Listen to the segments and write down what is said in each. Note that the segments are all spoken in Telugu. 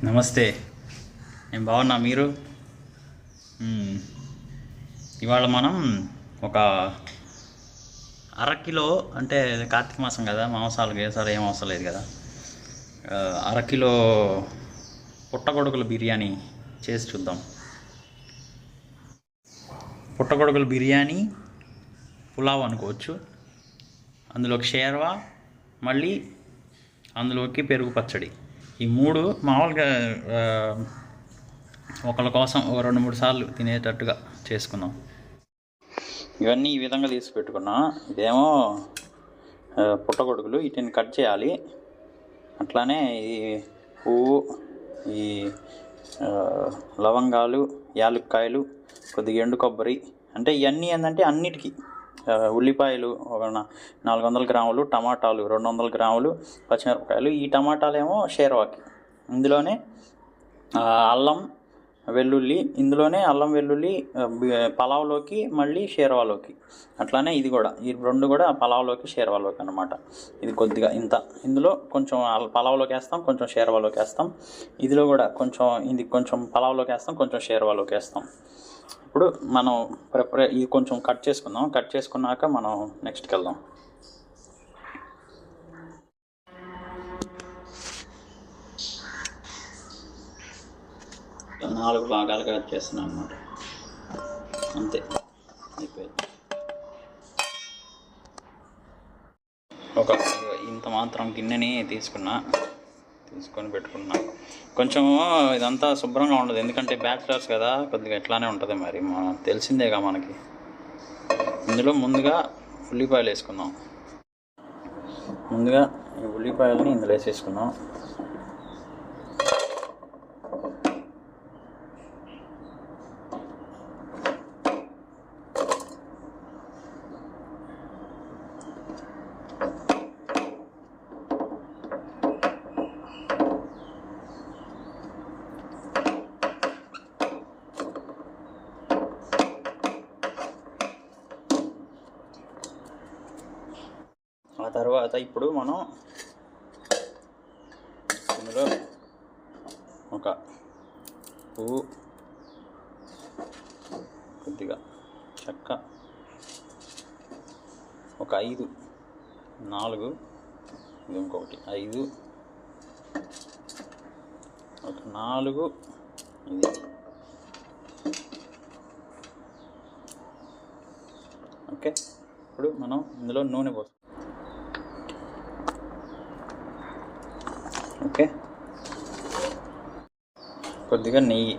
నమస్తే. నేను బాగున్నా. మీరు? మ్మ్. ఇవాళ మనం ఒక అరకిలో, అంటే కార్తీక మాసం కదా, మాంసాలు గేసాలు ఏం అవసరం లేదు కదా, అరకిలో పుట్టగొడుగుల బిర్యానీ చేసి చూద్దాం. పుట్టగొడుగుల బిర్యానీ, పులావ్ అనుకోవచ్చు. అందులోకి షేర్వా, మళ్ళీ అందులోకి పెరుగు పచ్చడి. ఈ మూడు మామూలుగా ఒకళ్ళ కోసం ఒక 2-3 సార్లు తినేటట్టుగా చేసుకుందాం. ఇవన్నీ ఈ విధంగా తీసి పెట్టుకున్నా. ఇదేమో పుట్టగొడుగులు, వీటిని కట్ చేయాలి. అట్లానే ఈ పువ్వు, ఈ లవంగాలు, యాలక్కాయలు, కొద్దిగా ఎండు కొబ్బరి, అంటే ఇవన్నీ ఏంటంటే అన్నిటికీ ఉల్లిపాయలు ఒక 400 గ్రాములు, టమాటాలు 200 గ్రాములు, పచ్చిమిరపకాయలు. ఈ టమాటాలు ఏమో షేర్వాకి. ఇందులోనే అల్లం వెల్లుల్లి, ఇందులోనే అల్లం వెల్లుల్లి పలావ్లోకి, మళ్ళీ షేర్వాలోకి. అట్లానే ఇది కూడా, ఈ రెండు కూడా పలావ్లోకి షేర్వాలోకి అన్నమాట. ఇది కొద్దిగా ఇంత, ఇందులో కొంచెం పలావ్లోకి వేస్తాం, కొంచెం షేర్వాలోకి వేస్తాం. ఇదిలో కూడా కొంచెం, ఇది కొంచెం పలావ్లోకి వేస్తాం, కొంచెం షేర్వాలోకి వేస్తాం. ఇప్పుడు మనం ఇది కొంచెం కట్ చేసుకుందాం. కట్ చేసుకున్నాక మనం నెక్స్ట్కి వెళ్దాం. నాలుగు భాగాలుగా కట్ చేస్తున్నాం అన్నమాట. అంతే, అయిపోయింది. ఒక ఇంత మాత్రం గిన్నెని తీసుకొని పెట్టుకున్నా. కొంచెం ఇదంతా శుభ్రంగా ఉండదు, ఎందుకంటే బ్యాచిలర్స్ కదా, కొద్దిగా ఎట్లానే ఉంటుంది. మరి తెలిసిందేగా మనకి. ఇందులో ముందుగా ఉల్లిపాయలు వేసుకుందాం. ముందుగా ఈ ఉల్లిపాయలని ఇందులో వేసేసుకుందాం. ఆ తర్వాత ఇప్పుడు మనం ఇందులో ఒక పువ్వు, కొద్దిగా చెక్క, ఒక 4, ఇది ఇంకొకటి 5, ఒక 4, ఇది. ఓకే, ఇప్పుడు మనం ఇందులో నూనె పోస్తాం. ఓకే, కొద్దిగా నెయ్యి,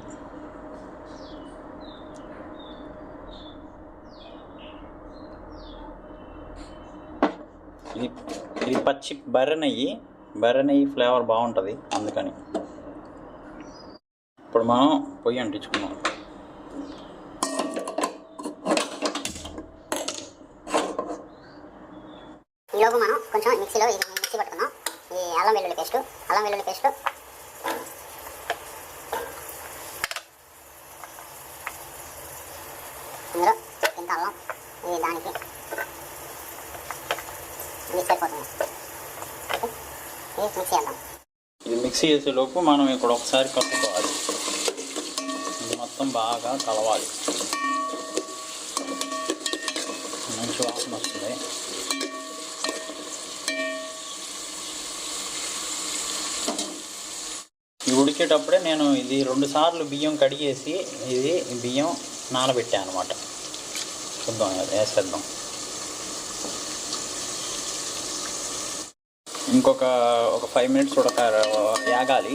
ఇది పచ్చి బర్రె నెయ్యి ఫ్లేవర్ బాగుంటుంది, అందుకని. ఇప్పుడు మనం పొయ్యి అంటించుకున్నాం. ఈలోపు మనం కొంచెం మిక్సీ పట్టుకుందాం. ఈ అల్లం వెల్లుల్లి పేస్ట్, ఇందులో ఇంత అల్లం, ఇది దానికి ఇది సరిపోతుంది. ఇది మిక్సీ చేద్దాం. ఇది మిక్సీ చేసేలోపు మనం ఇక్కడ ఒకసారి కలుపుకోవాలి. ఇది మొత్తం బాగా కలవాలి, మంచి వాసన వస్తుంది. ఇది ఉడికేటప్పుడే నేను ఇది 2 సార్లు బియ్యం కడిగేసి ఇది బియ్యం నానబెట్టాను అనమాట. చూద్దాం, వేసేద్దాం. ఇంకొక 5 మినిట్స్ యాగాలి.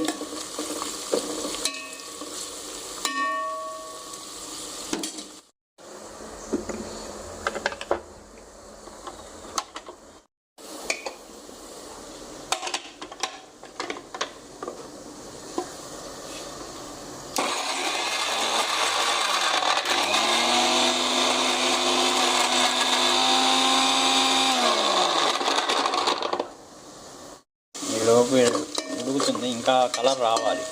ఈలోపు ఉడుకుతుంది, ఇంకా కలర్ రావాలి.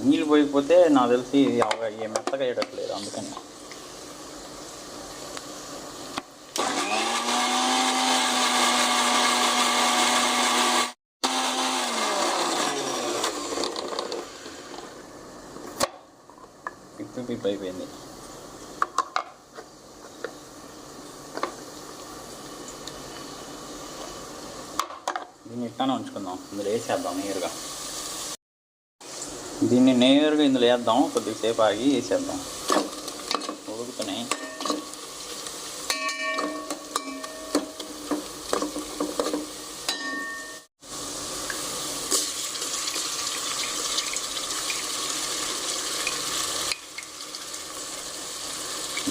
నీళ్ళు ఉడికిపోయిపోతే నాకు తెలిసి ఏ మెత్తగా అయ్యేటట్లేదు, అందుకని. పిప్పి అయిపోయింది. దీన్ని ఇట్లానే ఉంచుకుందాం, ఇందులో వేసేద్దాం నేరుగా. దీన్ని నేరుగా ఇందులో వేద్దాం, కొద్దిసేపు ఆగి వేసేద్దాం. ఉడుకుతున్నాయి.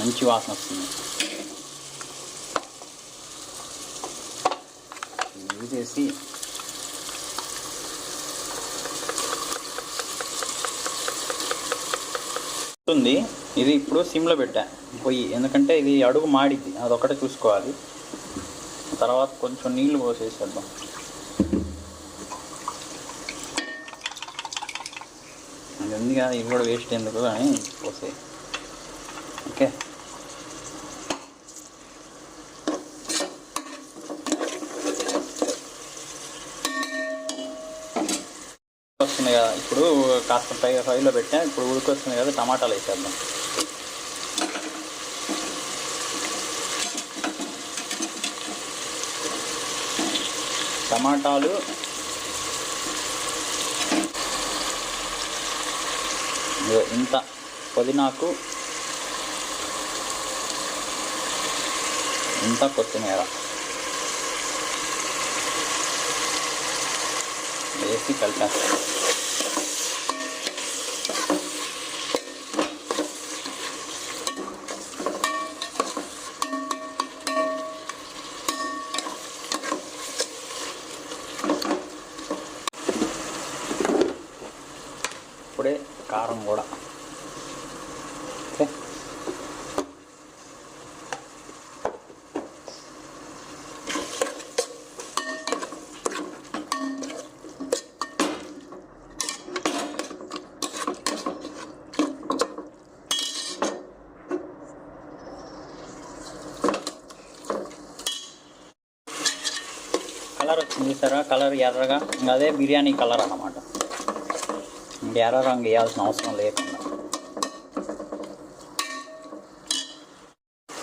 మంచి వాసన వస్తుంది. తీసేసి ఉంది. ఇది ఇప్పుడు సిమ్లో పెట్టా పొయ్యి, ఎందుకంటే ఇది అడుగు మాడిద్ది, అదొకటే చూసుకోవాలి. తర్వాత కొంచెం నీళ్లు పోసేసేద్దాం. అది ఉంది కదా, ఇది కూడా వేస్ట్ ఎందుకు అని పోసే. ఓకే, వస్తుంది కదా. ఇప్పుడు కాస్త ఫ్రైలో పెట్టా, ఇప్పుడు ఉడికొస్తుంది కదా, టమాటాలు వేసేద్దాం. టమాటాలు ఇంత పుదీనాకు, ఇంత కొత్తిమీర వేసి కలిపేస్తాం. ఇప్పుడే కారం కూడా. ఓకే, కలర్ వచ్చింది సార్, కలర్ ఎర్రగా, ఇంకా అదే బిర్యానీ కలర్ అన్నమాట. ఎర్ర రంగు వేయాల్సిన అవసరం లేకుండా.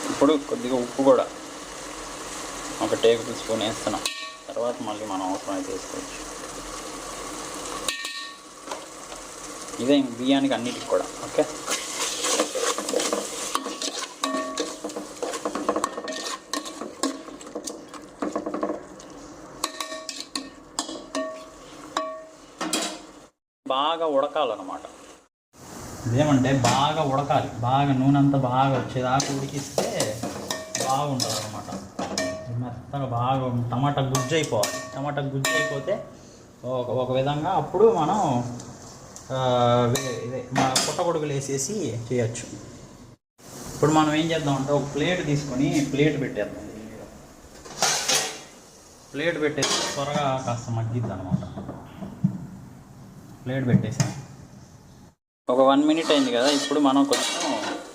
ఇప్పుడు కొద్దిగా ఉప్పు కూడా 1 టేబుల్ స్పూన్ వేస్తున్నాం. తర్వాత మళ్ళీ మనం అవసరం అయితే వేసుకోవచ్చు. ఇదే బియ్యానికి అన్నిటికి కూడా. ఓకే, బాగా ఉడకాలన్నమాట. ఇదేమంటే బాగా ఉడకాలి, బాగా నూనె అంతా బాగా వచ్చేదాకా ఉడికిస్తే బాగుంటుంది అన్నమాట. మెత్తగా బాగా టమాటా గుజ్జు అయిపోవాలి. టమాటా గుజ్జు అయిపోతే ఒక విధంగా అప్పుడు మనం ఇదే మా పుట్టగొడుగులు వేసేసి చేయొచ్చు. ఇప్పుడు మనం ఏం చేద్దామంటే ఒక ప్లేట్ తీసుకొని ప్లేట్ పెట్టేద్దాం. ప్లేట్ పెట్టేసి త్వరగా కాస్త మగ్గిద్ది అనమాట. ప్లేట్ పెట్టేసాం. ఒక 1 మినిట్ అయింది కదా, ఇప్పుడు మనం కొంచెం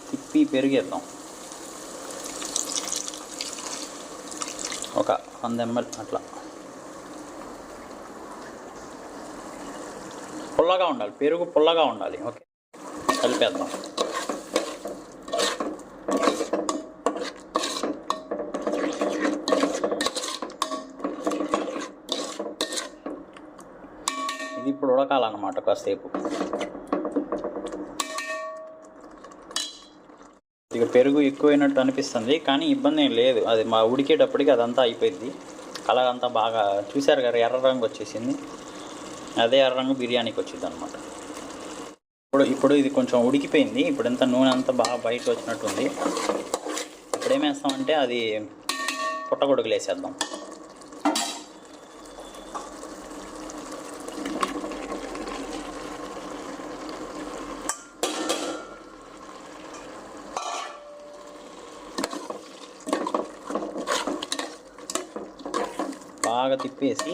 తిప్పి పెరిగేద్దాం. ఒక 100 ml అట్లా. పుల్లగా ఉండాలి, పెరుగు పుల్లగా ఉండాలి. ఓకే, కలిపేద్దాం. ఇది ఇప్పుడు ఉడకాలన్నమాట కాసేపు. ఇక పెరుగు ఎక్కువైనట్టు అనిపిస్తుంది, కానీ ఇబ్బంది ఏం లేదు. అది మా ఉడికేటప్పటికి అదంతా అయిపోయింది. కలర్ అంతా బాగా చూశారు కదా, ఎర్ర రంగు వచ్చేసింది. అదే ఎర్ర రంగు బిర్యానీకి వచ్చింది అనమాట. ఇప్పుడు ఇది కొంచెం ఉడికిపోయింది. ఇప్పుడు ఎంత నూనె అంతా బాగా బయటకు వచ్చినట్టుంది. ఇప్పుడు ఏమేస్తామంటే అది పుట్టగొడుగులు వేసేద్దాం. బాగా తిప్పేసి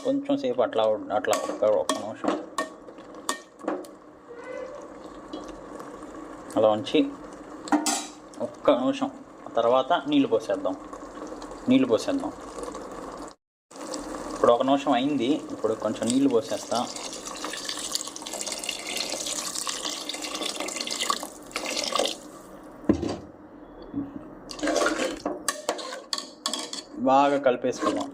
కొంచెం సేపు అట్లా ఒక్క నిమిషం అలా ఉంచి ఒక్క నిమిషం తర్వాత నీళ్ళు పోసేద్దాం. ఇప్పుడు 1 నిమిషం అయింది. ఇప్పుడు కొంచెం నీళ్ళు పోసేస్తా. బాగా కలిపేసుకుందాం.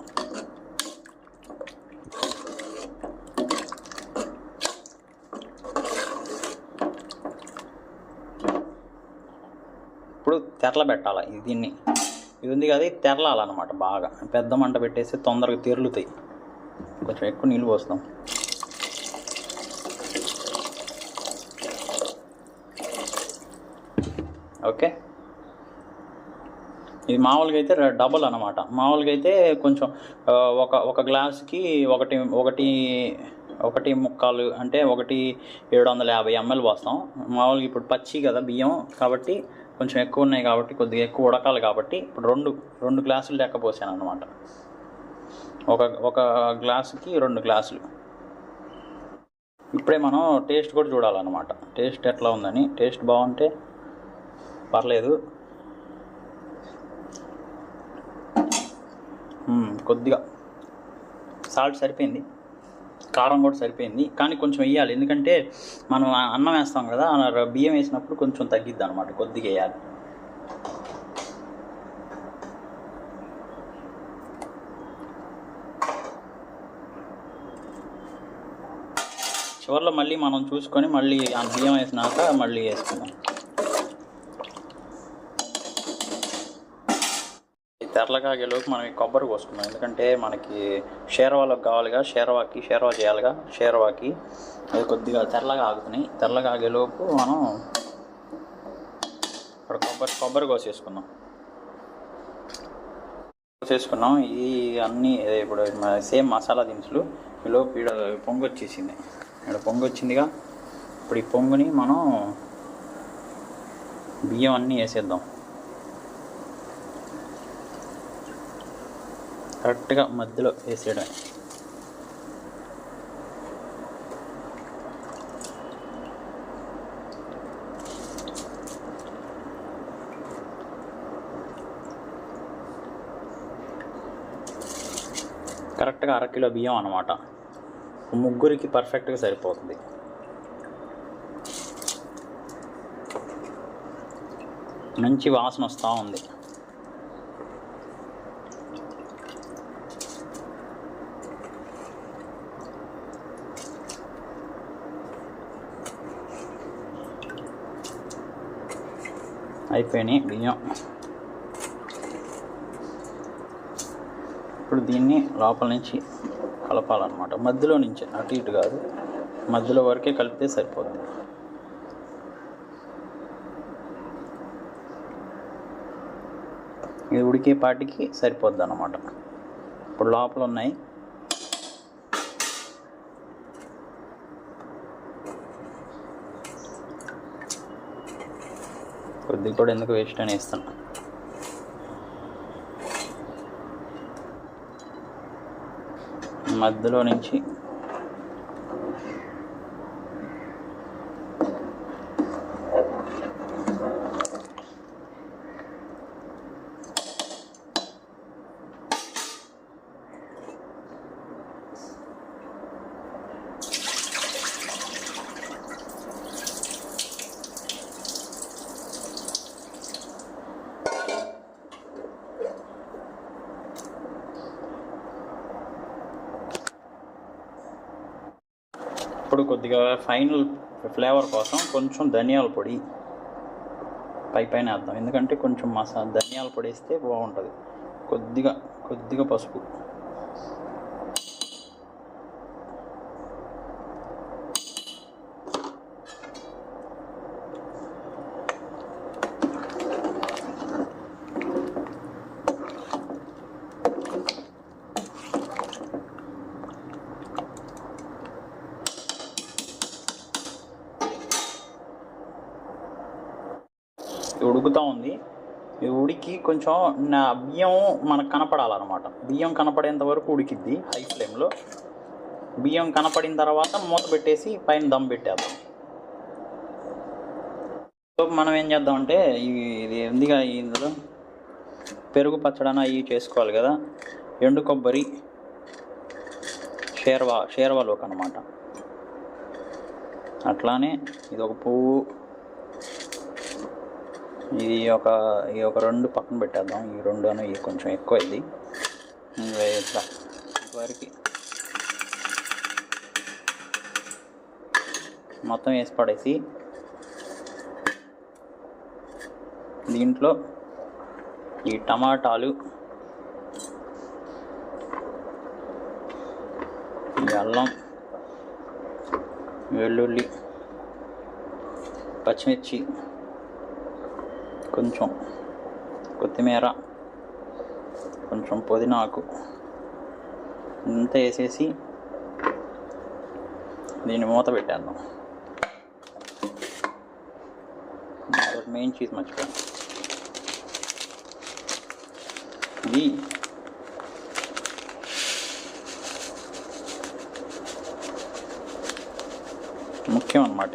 ఇప్పుడు తెరల పెట్టాలి. ఇది ఉంది కదా, తెరలాలన్నమాట. బాగా పెద్ద మంట పెట్టేసి తొందరగా తెరులుతాయి. కొంచెం ఎక్కువ నీళ్ళు పోస్తాం. ఓకే, ఇది మామూలుగా అయితే డబుల్ అన్నమాట. మామూలుగా అయితే కొంచెం ఒక గ్లాసుకి ఒకటి ముక్కాలు అంటే 750 ml పోస్తాం. మామూలుగా ఇప్పుడు పచ్చి కదా బియ్యం, కాబట్టి కొంచెం ఎక్కువ ఉన్నాయి కాబట్టి కొద్దిగా ఎక్కువ ఉడకాలి కాబట్టి ఇప్పుడు రెండు గ్లాసులు లెక్క పోసాను అనమాట. ఒక గ్లాసుకి 2 గ్లాసులు. ఇప్పుడే మనం టేస్ట్ కూడా చూడాలన్నమాట. టేస్ట్ ఎట్లా ఉందని. టేస్ట్ బాగుంటే పర్లేదు. కొద్దిగా సాల్ట్ సరిపోయింది, కారం కూడా సరిపోయింది. కానీ కొంచెం వేయాలి, ఎందుకంటే మనం అన్నం వేస్తాం కదా, బియ్యం వేసినప్పుడు కొంచెం తగ్గిద్ది అనమాట. కొద్దిగా వేయాలి. చివరిలో మళ్ళీ మనం చూసుకొని మళ్ళీ ఆ బియ్యం వేసినాక మళ్ళీ వేసుకుందాం. తెరలకాగేలోకి మనం ఈ కొబ్బరి కోసుకున్నాం, ఎందుకంటే మనకి షేర్వాలోకి కావాలిగా. షేర్వా చేయాలిగా. షేర్వాకి అది కొద్దిగా తెరలగా ఆగుతున్నాయి. తెరలగా ఆగేలోపు మనం ఇక్కడ కొబ్బరి కోసేసుకున్నాం. ఈ అన్నీ ఇప్పుడు సేమ్ మసాలా దినుసులు. ఈలోపు ఇక్కడ పొంగు వచ్చేసింది. ఇక్కడ పొంగు వచ్చిందిగా. ఇప్పుడు ఈ పొంగుని మనం బియ్యం అన్నీ వేసేద్దాం. కరెక్ట్గా మధ్యలో వేసేయడం. కరెక్ట్గా 1/2 కిలో బియ్యం అన్నమాట. ముగ్గురికి పర్ఫెక్ట్గా సరిపోతుంది. మంచి వాసన వస్తూ ఉంది. అయిపోయినాయి బియ్యం. ఇప్పుడు దీన్ని లోపల నుంచి కలపాలన్నమాట. మధ్యలో నుంచి, అటు ఇటు కాదు, మధ్యలో వరకే కలిపితే సరిపోతుంది. ఇది ఉడికేపాటికి సరిపోద్ది అన్నమాట. ఇప్పుడు లోపల ఉన్నాయి. కొద్దిగా కూడా ఎందుకు వేస్ట్ అని వేస్తాను. మధ్యలో నుంచి ఇప్పుడు కొద్దిగా ఫైనల్ ఫ్లేవర్ కోసం కొంచెం ధనియాల పొడి పైన వేద్దాం, ఎందుకంటే కొంచెం ధనియాల పొడి వేస్తే బాగుంటుంది. కొద్దిగా పసుపు, ఉడుకుతూ ఉంది. ఈ ఉడికి కొంచెం బియ్యం మనకు కనపడాలన్నమాట. బియ్యం కనపడేంత వరకు ఉడికిద్ది హై ఫ్లేమ్లో. బియ్యం కనపడిన తర్వాత మూత పెట్టేసి పైన దమ్ పెట్టేద్దాం. సో మనం ఏం చేద్దామంటే ఇది ఉందిగా, ఇందులో పెరుగు పచ్చడన అవి చేసుకోవాలి కదా. ఎండు కొబ్బరి షేర్వాలోకి అనమాట. అట్లానే ఇది ఒక పువ్వు, ఇది ఒక 2 పక్కన పెట్టేద్దాం. ఈ 2 అని కొంచెం ఎక్కువ ఇది ఇట్లా వరకు మొత్తం వేసి పడేసి దీంట్లో ఈ టమాటాలు, ఈ అల్లం, వెల్లుల్లి, పచ్చిమిర్చి, కొంచెం కొత్తిమీర, కొంచెం పుదీనాకు ఇంత వేసేసి దీన్ని మూత పెట్టేద్దాం. మెయిన్ చీజ్ మర్చిపోయాను. ఇది ముఖ్యం అన్నమాట.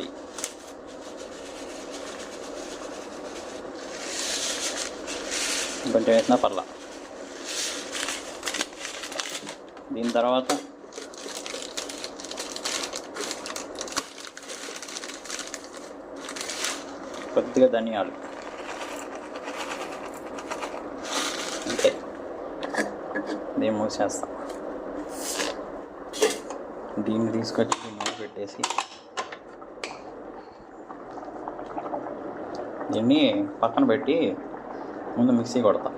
కొంచెం వేసినా పర్లా. దీని తర్వాత కొద్దిగా ధనియాలు, అంతే. దీన్ని మూసేస్తాం. దీన్ని తీసుకొచ్చి మూత పెట్టేసి దీన్ని పక్కన పెట్టి ముందు మిక్సీ కొడతాం.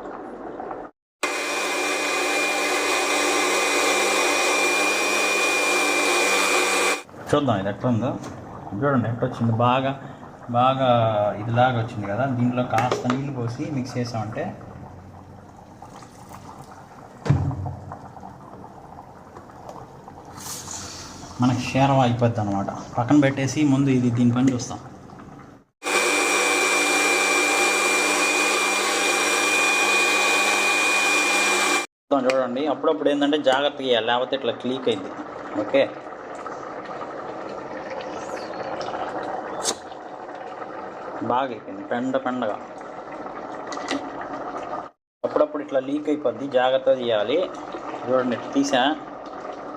చూద్దాం ఇది ఎట్లా ఉందో. చూడండి ఎట్లా వచ్చింది, బాగా ఇదిలాగా వచ్చింది కదా. దీంట్లో కాస్త నీళ్ళు పోసి మిక్స్ చేసామంటే మనకి షేర్వా అయిపోద్ది అనమాట. పక్కన పెట్టేసి ముందు దీని పని చూస్తాం. చూడండి అప్పుడప్పుడు ఏంటంటే జాగ్రత్తగా వేయాలి, లేకపోతే ఇట్లా క్లీక్ అయింది. ఓకే, బాగా అయిపోయింది పెండగా. అప్పుడప్పుడు ఇట్లా లీక్ అయిపోద్ది, జాగ్రత్తగా తీయాలి. చూడండి తీసా,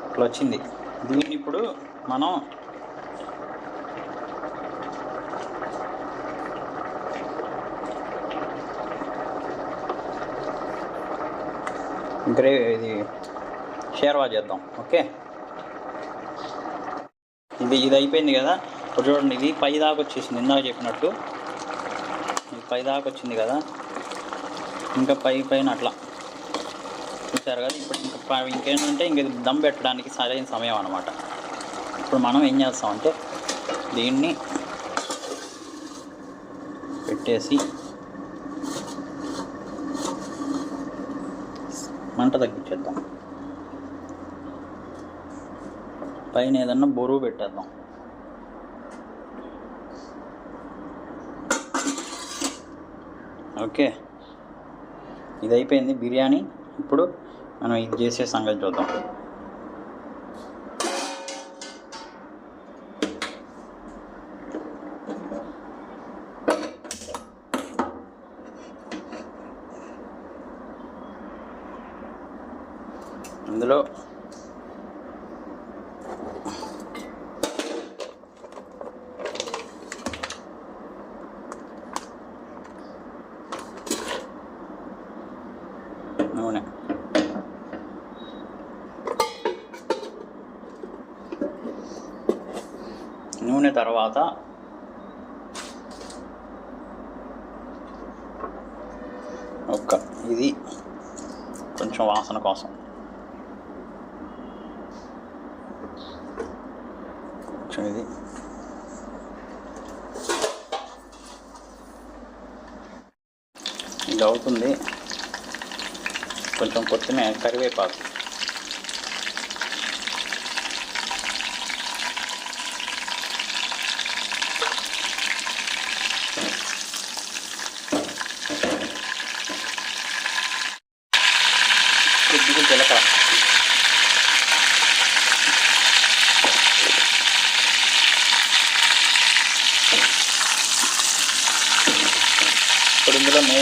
ఇట్లా వచ్చింది. దీన్ని ఇప్పుడు మనం ఇది షేర్వా చేద్దాం. ఓకే, ఇది అయిపోయింది కదా. ఇప్పుడు చూడండి ఇది పై దాకా వచ్చేసింది. ఇందాక చెప్పినట్టు ఇది పై దాకా వచ్చింది కదా. ఇంకా పైన అట్లా చూసారు కదా. ఇప్పుడు ఇంకేంటంటే ఇంక దమ్ పెట్టడానికి సరైన సమయం అన్నమాట. ఇప్పుడు మనం ఏం చేస్తామంటే దీన్ని పెట్టేసి మంట తగ్గించేద్దాం. పైన ఏదన్నా బరువు పెట్టేద్దాం. ఓకే, ఇది అయిపోయింది బిర్యానీ. ఇప్పుడు మనం ఇది చేసే సంగతి చూద్దాం. ఇందులో నూనె తర్వాత ఇది కొంచెం వాసన కోసం కొంచెం ఇది అవుతుంది. కొంచెం కొత్తిమీర, కరివేపాకు, కొద్దిగా జీలకర్ర,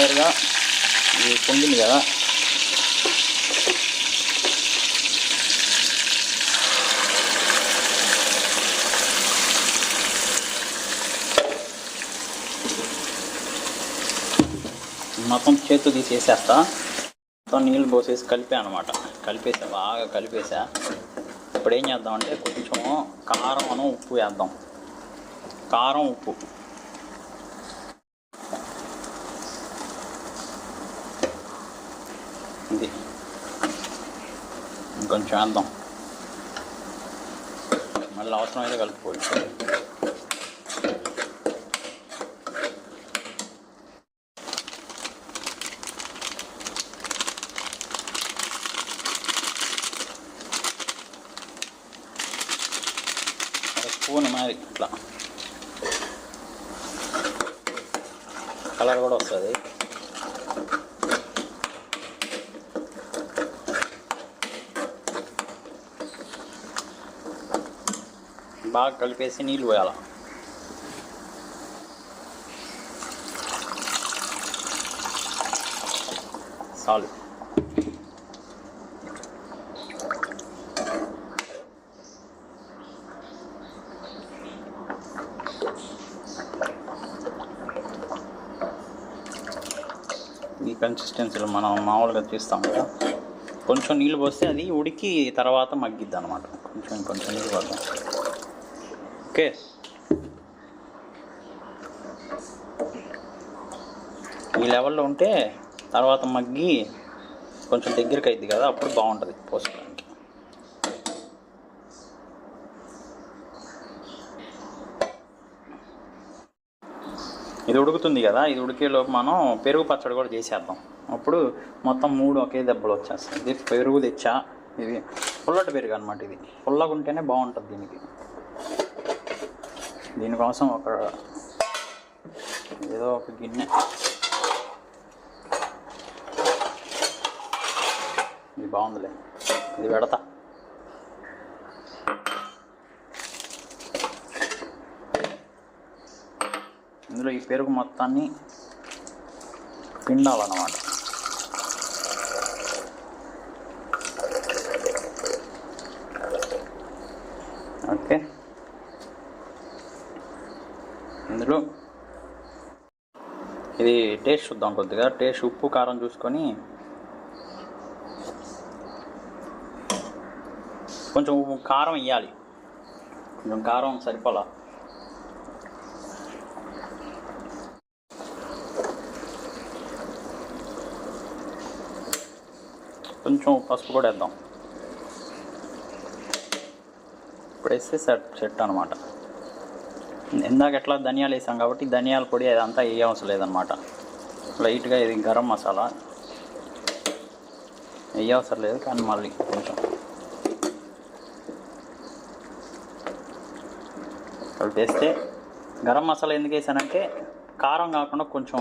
చూసారుగా ఇది పొంగింది కదా. మొత్తం చేతు తీసేసేస్తా. మొత్తం నీళ్ళు పోసేసి కలిపా అనమాట. కలిపేసా, బాగా కలిపేసా. ఇప్పుడు ఏం చేద్దామంటే కొంచెం కారం ఉప్పు వేద్దాం. కారం ఉప్పు ఇది ఇంకొంచెం వేద్దాం. మళ్ళీ అవసరమైతే కలుపుకోవచ్చు. స్పూన్ మరి ఇట్లా కలర్ కూడా వస్తుంది. బాగా కలిపేసి నీళ్ళు పోయాల. చాలు. ఈ కన్సిస్టెన్సీలో మనం మామూలుగా చేస్తాం కదా, కొంచెం నీళ్ళు పోస్తే అది ఉడికి తర్వాత మగ్గిద్ది అనమాట. కొంచెం నీళ్ళు పోద్దాం. ఓకే, ఈ లెవెల్లో ఉంటే తర్వాత మగ్గి కొంచెం దగ్గరికి అయింది కదా, అప్పుడు బాగుంటుంది పోసుకోవడానికి. ఇది ఉడుకుతుంది కదా, ఇది ఉడికేలోపు మనం పెరుగు పచ్చడి కూడా చేసేద్దాం. అప్పుడు మొత్తం 3 ఒకే దెబ్బలు వచ్చేస్తాయి. ఇది పెరుగు తెచ్చా. ఇది పుల్లటి పెరుగు అనమాట. ఇది పుల్లగా ఉంటేనే బాగుంటుంది దీనికోసం ఏదో ఒక గిన్నె. ఇది బాగుందిలే, ఇది పెడతా. ఇందులో ఈ పెరుగు మొత్తాన్ని పిండాలన్నమాట. ఓకే, ఇందులో ఇది టేస్ట్ చూద్దాం. కొద్దిగా టేస్ట్ ఉప్పు కారం చూసుకొని కొంచెం కారం వేయాలి. కొంచెం కారం సరిపోలా. కొంచెం పసుపు కూడా వేద్దాం. ఇప్పుడు వేస్తే సెట్ అనమాట. ఇందాక ఎట్లా ధనియాలు వేసాం కాబట్టి ధనియాల పొడి అదంతా వేయవసరం లేదనమాట. లైట్గా ఇది గరం మసాలా వేయవసరం లేదు, కానీ మళ్ళీ కొంచెం వేస్తే. గరం మసాలా ఎందుకు వేసానంటే కారం కాకుండా కొంచెం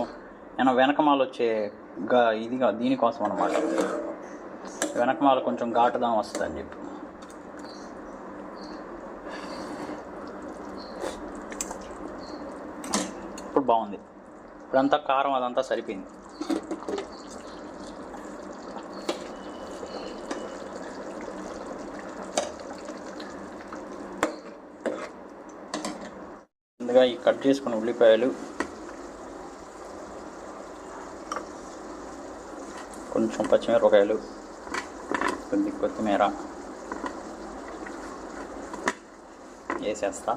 వెనకమాల వచ్చే ఇదిగా దీనికోసం అనమాట. వెనకమాల కొంచెం ఘాటుదాం వస్తుంది అని చెప్పి. ఇప్పుడు బాగుంది. ఇప్పుడంతా కారం అదంతా సరిపోయింది. ముందుగా ఈ కట్ చేసుకున్న ఉల్లిపాయలు, కొంచెం పచ్చిమిరపకాయలు, కొత్తిమీర వేసేస్తా.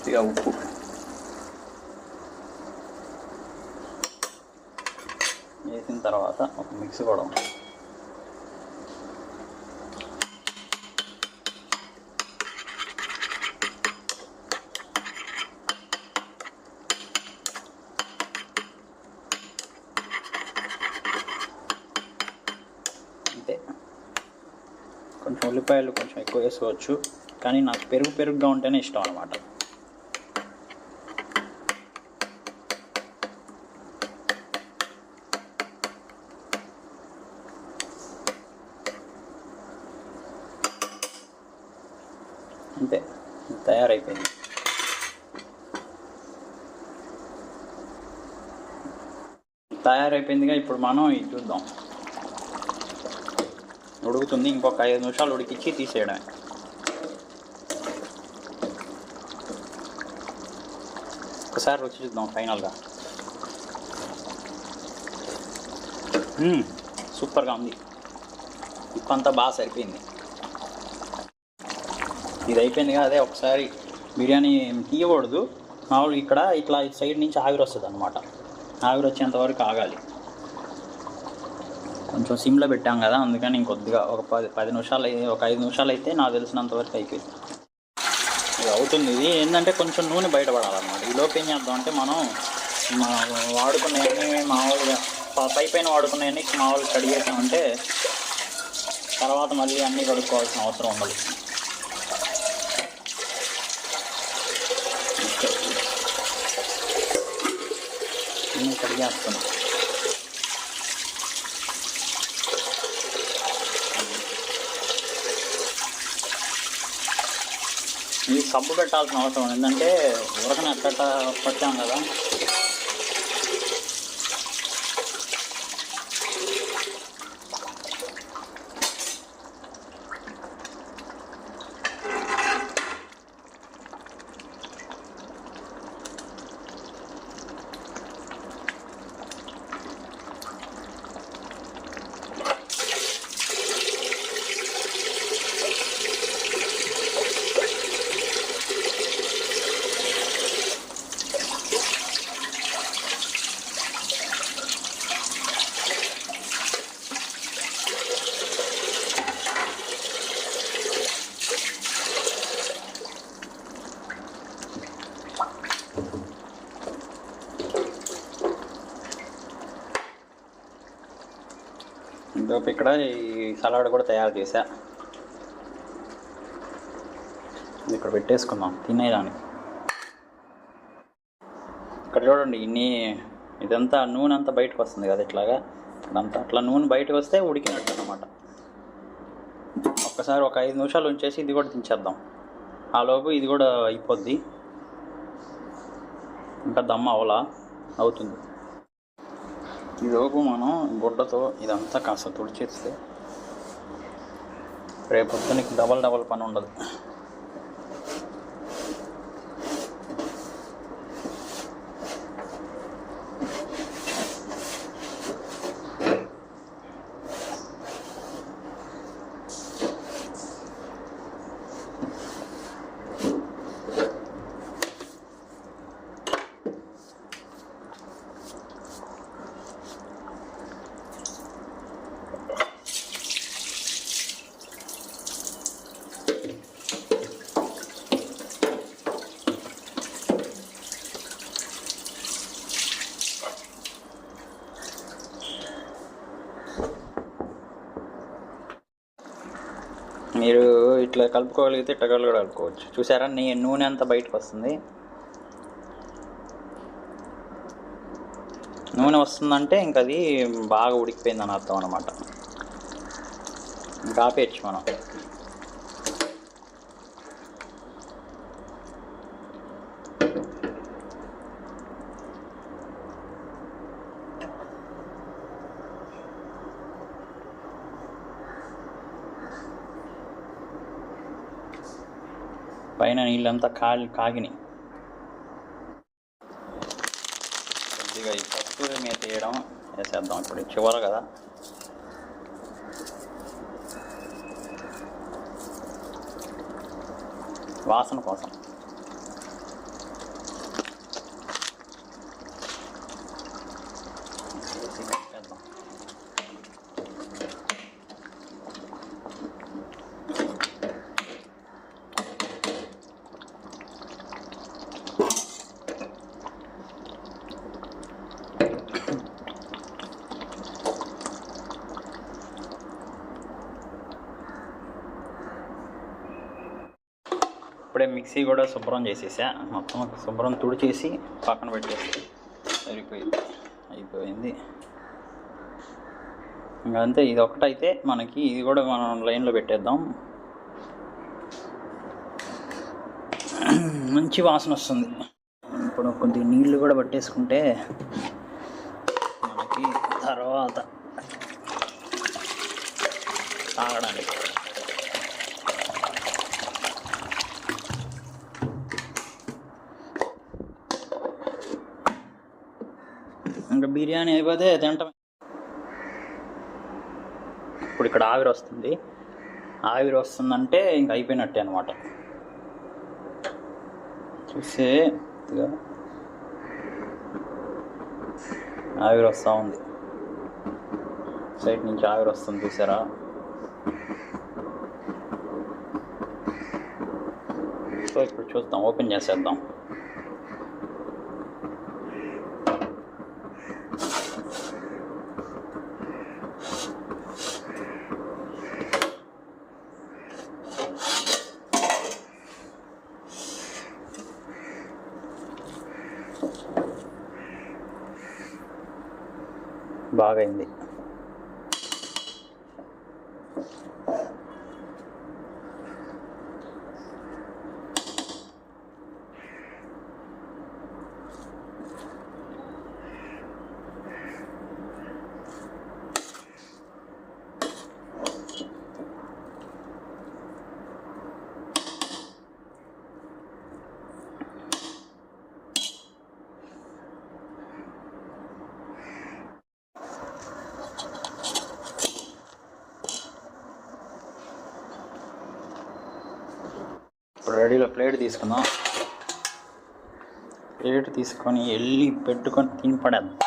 ఇక ఉప్పు, వేసిన తర్వాత ఒక మిక్స్ కూడా అంతే. కొంచెం ఉల్లిపాయలు కొంచెం ఎక్కువ వేసుకోవచ్చు, కానీ నాకు పెరుగుగా ఉంటేనే ఇష్టం అన్నమాట. తయారైపోయింది. తయారైపోయిందిగా. ఇప్పుడు మనం ఇది చూద్దాం. ఉడుకుతుంది. ఇంకొక 5 నిమిషాలు ఉడికించి తీసేయడమే. ఒకసారి రుచి చూద్దాం ఫైనల్గా. సూపర్గా ఉంది. ఉప్పు అంతా బాగా సరిపోయింది. ఇది అయిపోయిందిగా. అదే ఒకసారి బిర్యానీ తీయకూడదు, మామూలుగా ఇక్కడ ఇట్లా సైడ్ నుంచి ఆవిరి వస్తుంది అనమాట. ఆవిరి వచ్చేంత వరకు ఆగాలి. కొంచెం సిమ్లో పెట్టాం కదా, అందుకని ఇంకొద్దిగా ఒక 10 నిమిషాలు ఒక 5 నిమిషాలు అయితే నాకు తెలిసినంత వరకు అయిపోయింది. ఇది అవుతుంది. ఇది ఏంటంటే కొంచెం నూనె బయటపడాలన్నమాట. ఈ లోపు ఏం చేద్దాం అంటే మనం వాడుకునేవన్నీ మామూలుగా పైన వాడుకునేవన్నీ మామూలుగా కడిగేసామంటే తర్వాత మళ్ళీ అన్నీ కడుక్కోవాల్సిన అవసరం ఉండదు. అన్నీ కడిగేస్తున్నాం. ఇది సబ్బు పెట్టాల్సిన అవసరం ఏంటంటే ఉరకన ఎక్కడ పట్టాం కదా. ఇంకోపు ఇక్కడ ఈ సలాడ్ కూడా తయారు చేశా. ఇక్కడ పెట్టేసుకుందాం తినేదానికి. ఇక్కడ చూడండి ఇదంతా నూనె అంతా బయటకు వస్తుంది కదా ఇట్లాగా. ఇక్కడంతా అట్లా నూనె బయటకు వస్తే ఉడికినట్టు అన్నమాట. ఒక్కసారి ఒక 5 నిమిషాలు ఉంచేసి ఇది కూడా దించేద్దాం. ఆలోపు ఇది కూడా అయిపోద్ది. ఇంకా దమ్ అవుతుంది. ఈలోపు మనం గుడ్డతో ఇదంతా కాస్త తుడిచేస్తే రేపు పొద్దునకి డబల్ పని ఉండదు. మీరు ఇట్లా కలుపుకోగలిగితే ఇట్టగలు కూడా కలుపుకోవచ్చు. చూసారా నూనె అంతా బయటకు వస్తుంది. నూనె వస్తుందంటే ఇంక అది బాగా ఉడికిపోయిందని అర్థం అనమాట. ఇంకా ఆపేయచ్చు మనం. పైన నీళ్ళంతా కాగినాయి. కొద్దిగా ఈ కస్తూరి మేతి వేయడం వేసేద్దాం. ఇప్పుడు చివరి కదా, వాసన కోసం. ఇప్పుడే మిక్సీ కూడా శుభ్రం చేసేసా. మొత్తం శుభ్రం తుడిచేసి పక్కన పెట్టేసి అయిపోయింది. ఇంకా అంతే. ఇది ఒకటైతే మనకి ఇది కూడా మనం లైన్లో పెట్టేద్దాం. మంచి వాసన వస్తుంది. ఇప్పుడు కొద్దిగా నీళ్ళు కూడా పట్టేసుకుంటే మనకి తర్వాత తాగడానికి ఇంకా బిర్యానీ అయిపోతే తింటాం. ఇప్పుడు ఇక్కడ ఆవిరి వస్తుంది. ఆవిరి వస్తుందంటే ఇంక అయిపోయినట్టే అనమాట. చూస్తే ఆవిరి వస్తూ ఉంది, సైడ్ నుంచి ఆవిరి వస్తుంది చూసారా. సో ఇప్పుడు చూద్దాం, ఓపెన్ చేసేద్దాం. బాగైంది. ఇప్పుడు రెడీలో ప్లేట్ తీసుకుందాం. ప్లేట్ తీసుకొని వెళ్ళి పెట్టుకొని తిని పడేద్దాం.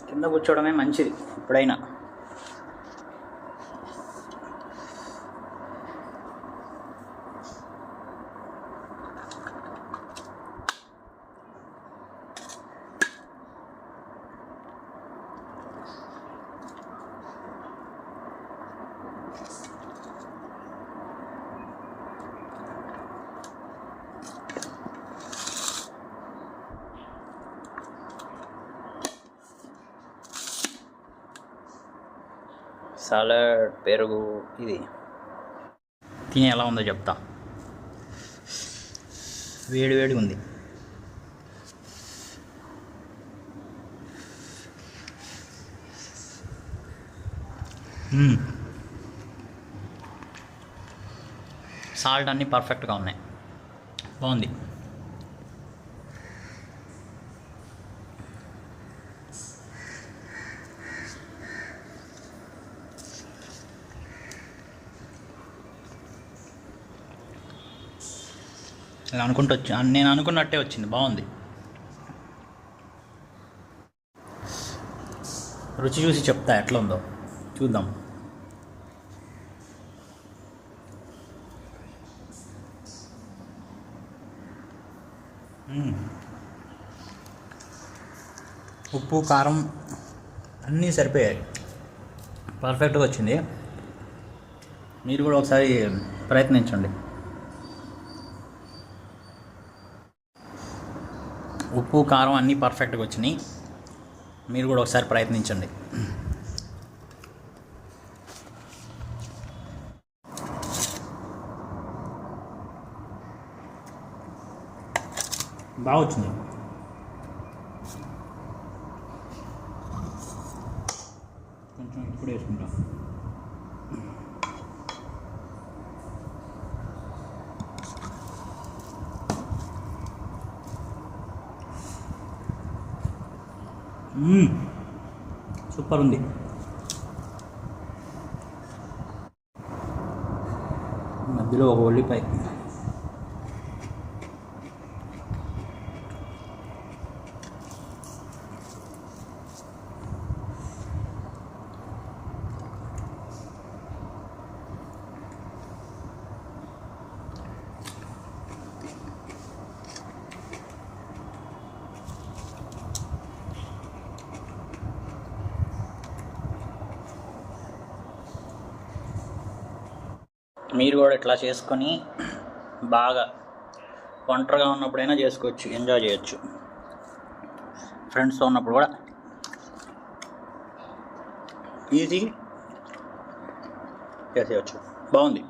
కింద కూర్చోవడమే మంచిది ఎప్పుడైనా. సలాడ్, పెరుగు, ఇది తిని ఎలా ఉందో చెప్తా. వేడి వేడిగా ఉంది. సాల్ట్ అన్నీ పర్ఫెక్ట్గా ఉన్నాయి, బాగుంది. అలా అనుకుంటూ నేను అనుకున్నట్టే వచ్చింది, బాగుంది. రుచి చూసి చెప్తా ఎట్లా ఉందో చూద్దాం. ఉప్పు, కారం అన్నీ సరిపోయాయి, పర్ఫెక్ట్గా వచ్చింది. మీరు కూడా ఒకసారి ప్రయత్నించండి. ఉప్పు, కారం అన్నీ పర్ఫెక్ట్గా వచ్చినాయి. మీరు కూడా ఒకసారి ప్రయత్నించండి. బాగా వచ్చింది. కొంచెం ఇప్పుడు వేసుకుంటాం. సూపర్ ఉంది. మధ్యలో ఒక ఉల్లిపాయ. మీరు కూడా ఇట్లా చేసుకొని బాగా ఒంటరిగా ఉన్నప్పుడైనా చేసుకోవచ్చు, ఎంజాయ్ చేయొచ్చు. ఫ్రెండ్స్తో ఉన్నప్పుడు కూడా ఈజీ చేసేయచ్చు. బాగుంది.